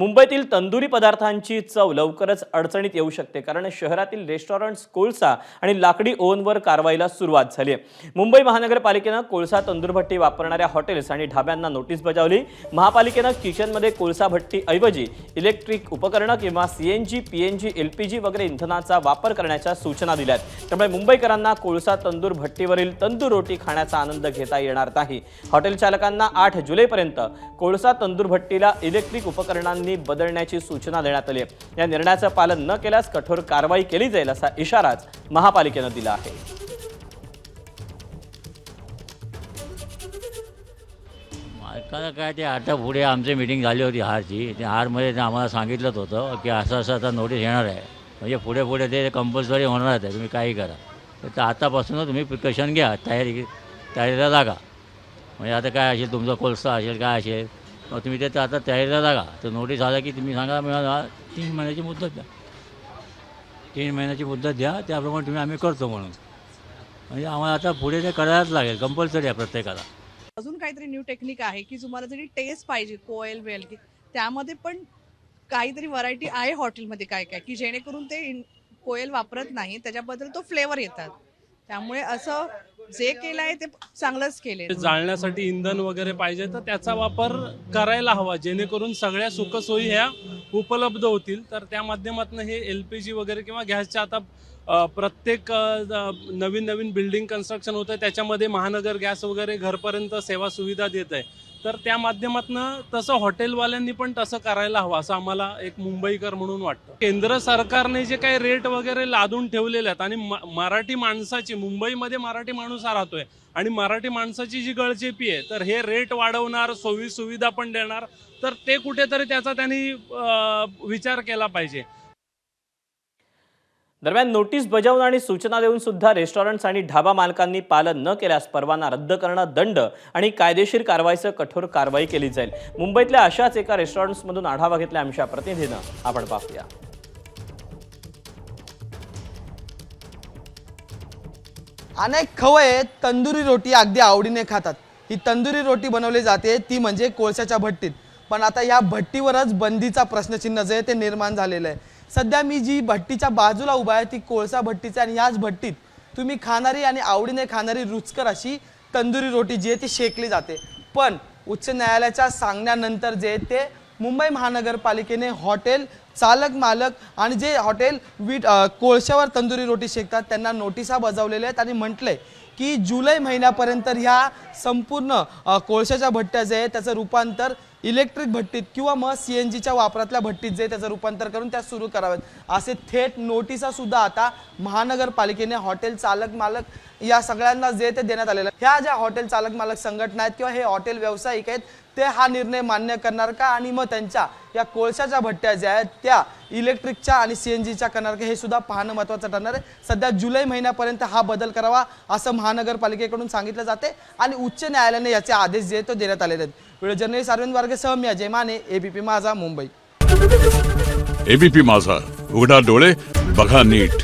मुंबईतील तंदुरी पदार्थांची चव लवकरच अडचणीत येऊ शकते, कारण शहरातील रेस्टॉरंट्स कोळसा आणि लाकडी ओव्हनवर कारवाईला सुरुवात झाली आहे। मुंबई महानगरपालिकेने कोळसा तंदूरभट्टी वापरणाऱ्या हॉटेल्स आणि ढाब्यांना नोटीस बजावली। महापालिकेने किचनमध्ये कोळसा भट्टी ऐवजी इलेक्ट्रिक उपकरणं किंवा सीएनजी, पीएनजी, एलपीजी वगैरे इंधनाचा वापर करण्याच्या सूचना दिल्यात। त्यामुळे मुंबईकरांना कोळसा तंदूर भट्टीवरील तंदूर रोटी खाण्याचा आनंद घेता येणार नाही। हॉटेल चालकांना 8 जुलैपर्यंत कोळसा तंदूर भट्टीला इलेक्ट्रिक उपकरणांनी बदलण्याची सूचना देण्यात आली आहे। या निर्णयाचं पालन न केल्यास कठोर कारवाई केली जाईल असा इशाराच महापालिकेने दिला आहे। मालकाला काय ते आता पुढे आमची मीटिंग झाली होती हारची, त्या हारमध्ये आम्हाला सांगितलं होतं की असं असं आता नोटीस येणार आहे, म्हणजे पुढे पुढे ते कंपल्सरी होणार आहे, तुम्ही काही करा। तर आतापासूनच तुम्ही प्रिकॉशन घ्या, तयारीला लागा। म्हणजे आता काय असेल तुमचा कोळसा असेल काय असेल मग तुम्ही ते आता तयारीला लागा। तर नोटीस आला की तुम्ही सांगा मला 3 महिन्याची मुदत द्या, 3 महिन्याची मुदत द्या, त्याप्रमाणे तुम्ही आम्ही करतो म्हणून। म्हणजे आम्हाला आता पुढे ते करायलाच लागेल, कंपल्सरी आहे प्रत्येकाला। अजून काहीतरी न्यू टेक्निक आहे की तुम्हाला जरी टेस्ट पाहिजे कोयल वेल की त्यामध्ये पण काहीतरी व्हरायटी आहे हॉटेलमध्ये काय काय की जेणेकरून ते कोयल वापरत नाही, त्याच्याबद्दल तो फ्लेवर येतात। त्यामुळे असं जे केलं आहे ते चांगलंच केले। जाळण्यासाठी इंधन वगैरे पाहिजे तर त्याचा वापर करायला हवा, जेणेकरून सगळ्या सुखसोयी ह्या उपलब्ध होतील। तर त्या माध्यमातून हे एलपीजी वगैरे किंवा गॅसच्या आता प्रत्येक नवीन नवीन बिल्डिंग कन्स्ट्रक्शन होतं, त्याच्यामध्ये महानगर गॅस वगैरे घरपर्यंत सेवा सुविधा देत आहे। तर त्या माध्यमातून तसं हॉटेलवाल्यांनी पण तसं करायला हवं असं आम्हाला एक मुंबईकर म्हणून वाटतं। केंद्र सरकारने जे काही रेट वगैरे लादून ठेवलेले आहेत आणि मराठी माणसाची, मुंबईमध्ये मराठी माणूस हा राहतोय आणि मराठी माणसाची जी गळचेपी आहे, तर हे रेट वाढवणार, सोयी सुविधा पण देणार, तर ते कुठेतरी त्याचा त्यांनी विचार केला पाहिजे। दरम्यान नोटीस बजावून आणि सूचना देऊन सुद्धा रेस्टॉरंट्स आणि ढाबा मालकांनी पालन न केल्यास परवाना रद्द करणं, दंड आणि कायदेशीर कारवाईसह कठोर कारवाई केली जाईल। मुंबईतल्या अशाच एका रेस्टॉरंट्समधून आढावा घेतला आमच्या प्रतिनिधीनं, आपण पाहूया। अनेक खवय्ये तंदुरी रोटी अगदी आवडीने खातात। ही तंदुरी रोटी बनवली जाते ती म्हणजे कोळशाच्या भट्टीत, पण आता या भट्टीवरच बंदीचा प्रश्नचिन्ह जे ते निर्माण झालेलं आहे। सध्या मी जी भट्टीच्या बाजूला उभा आहे ती कोळसा भट्टीची, आणि याच भट्टीत तुम्ही खाणारी आणि आवडीने खाणारी रुचकर अशी तंदुरी रोटी जी आहे ती शेकली जाते। पण उच्च न्यायालयाच्या सांगण्यानंतर जे ते मुंबई महानगरपालिकेने हॉटेल चालक मालक आणि जे हॉटेल कोळशावर तंदुरी रोटी शेकतात त्यांना नोटिसा बजावलेल्या आहेत आणि म्हटलंय की जुलै महिन्यापर्यंत ह्या संपूर्ण कोळशाच्या भट्ट्या जे आहे त्याचं रूपांतर इलेक्ट्रिक भट्टीत किंवा मग सीएनजीच्या वापरातल्या भट्टीत जे त्याचं रूपांतर करून त्या सुरू कराव्यात असे थेट नोटिसा सुद्धा आता महानगरपालिकेने हॉटेल चालक मालक या सगळ्यांना जे ते देण्यात आलेलं। ह्या ज्या हॉटेल चालक मालक संघटना आहेत किंवा हे हॉटेल व्यावसायिक आहेत ते हा निर्णय मान्य करणार का, आणि मग त्यांच्या या कोळशाच्या भट्ट्या ज्या आहेत त्या इलेक्ट्रिकच्या आणि सीएनजीच्या करणार का, हे सुद्धा पाहणं महत्त्वाचं ठरणार आहे। सध्या जुलै महिन्यापर्यंत हा बदल करावा असं महानगरपालिकेकडून सांगितलं जाते आणि उच्च न्यायालयाने याचे आदेश जे तो देण्यात आलेले आहेत। व्हिडिओ जर्नलिस्ट अरविंद वारगेसह मी अजय माने, एबीपी माझा, मुंबई। एबीपी माझा, उघडा डोळे बघा नीट।